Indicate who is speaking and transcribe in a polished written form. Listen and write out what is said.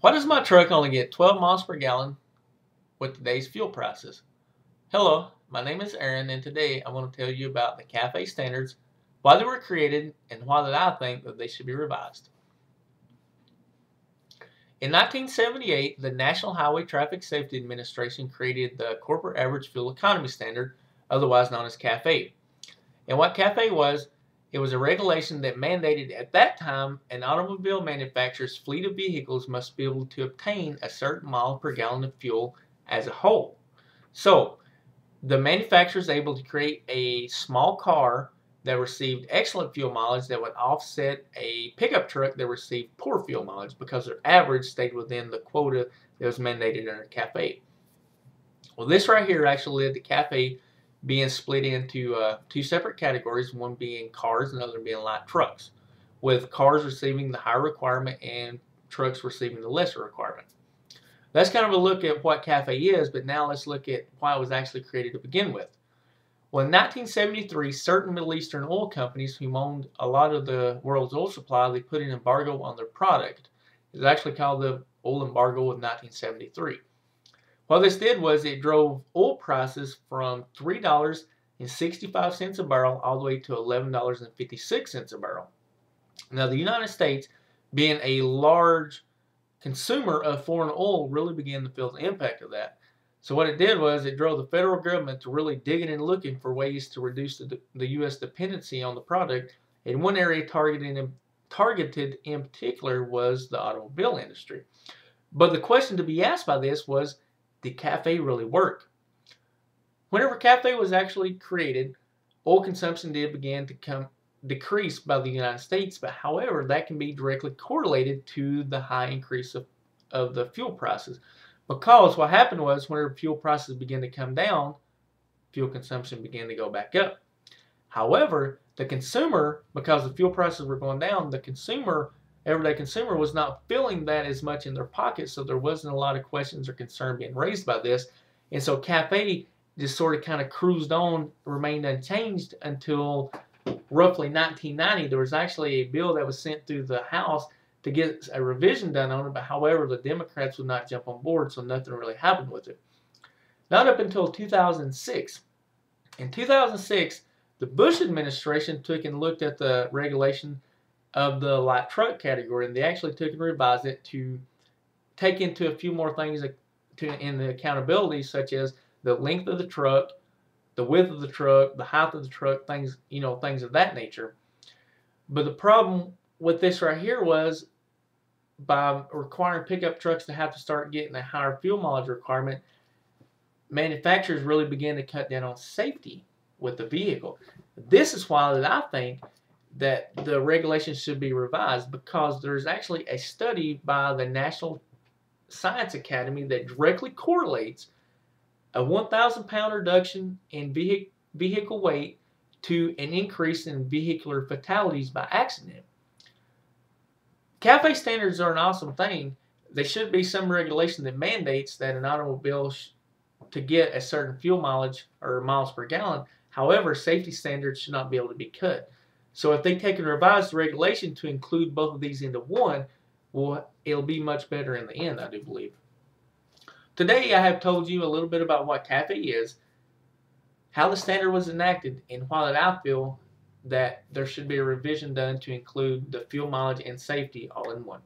Speaker 1: Why does my truck only get 12 miles per gallon with today's fuel prices? Hello, my name is Aaron, and today I want to tell you about the CAFE standards, why they were created, and why that I think that they should be revised. In 1978, the National Highway Traffic Safety Administration created the Corporate Average Fuel Economy Standard, otherwise known as CAFE. And what CAFE was, it was a regulation that mandated at that time an automobile manufacturer's fleet of vehicles must be able to obtain a certain mile per gallon of fuel as a whole. So the manufacturer is able to create a small car that received excellent fuel mileage that would offset a pickup truck that received poor fuel mileage because their average stayed within the quota that was mandated under CAFE. Well, this right here actually led to CAFE being split into two separate categories, one being cars and the other being light trucks, with cars receiving the higher requirement and trucks receiving the lesser requirement. That's kind of a look at what CAFE is, but now let's look at why it was actually created to begin with. Well, in 1973, certain Middle Eastern oil companies who owned a lot of the world's oil supply, they put an embargo on their product. It's actually called the oil embargo of 1973. What this did was it drove oil prices from $3.65 a barrel all the way to $11.56 a barrel. Now, the United States, being a large consumer of foreign oil, really began to feel the impact of that. So what it did was it drove the federal government to really digging and looking for ways to reduce the U.S. dependency on the product. And one area targeted in particular was the automobile industry. But the question to be asked by this was, did CAFE really work? Whenever CAFE was actually created, oil consumption did begin to decrease by the United States, but however, that can be directly correlated to the high increase of the fuel prices. Because what happened was whenever fuel prices began to come down, fuel consumption began to go back up. However, the consumer, because the fuel prices were going down, the consumer, everyday consumer, was not feeling that as much in their pocket, so there wasn't a lot of questions or concern being raised by this. And so CAFE just sort of kind of cruised on, remained unchanged until roughly 1990. There was actually a bill that was sent through the House to get a revision done on it, but however, the Democrats would not jump on board, so nothing really happened with it. Not up until 2006. In 2006, the Bush administration took and looked at the regulation of the light truck category, and they actually took and revised it to take into a few more things in the accountability, such as the length of the truck, the width of the truck, the height of the truck, things of that nature. But the problem with this right here was, by requiring pickup trucks to have to start getting a higher fuel mileage requirement, manufacturers really began to cut down on safety with the vehicle. This is why that I think that the regulations should be revised, because there's actually a study by the National Science Academy that directly correlates a 1,000-pound reduction in vehicle weight to an increase in vehicular fatalities by accident. CAFE standards are an awesome thing. There should be some regulation that mandates that an automobile to get a certain fuel mileage or miles per gallon. However, safety standards should not be able to be cut. So if they take and revise the regulation to include both of these into one, well, it'll be much better in the end, I do believe. Today, I have told you a little bit about what CAFE is, how the standard was enacted, and why that I feel that there should be a revision done to include the fuel mileage and safety all in one.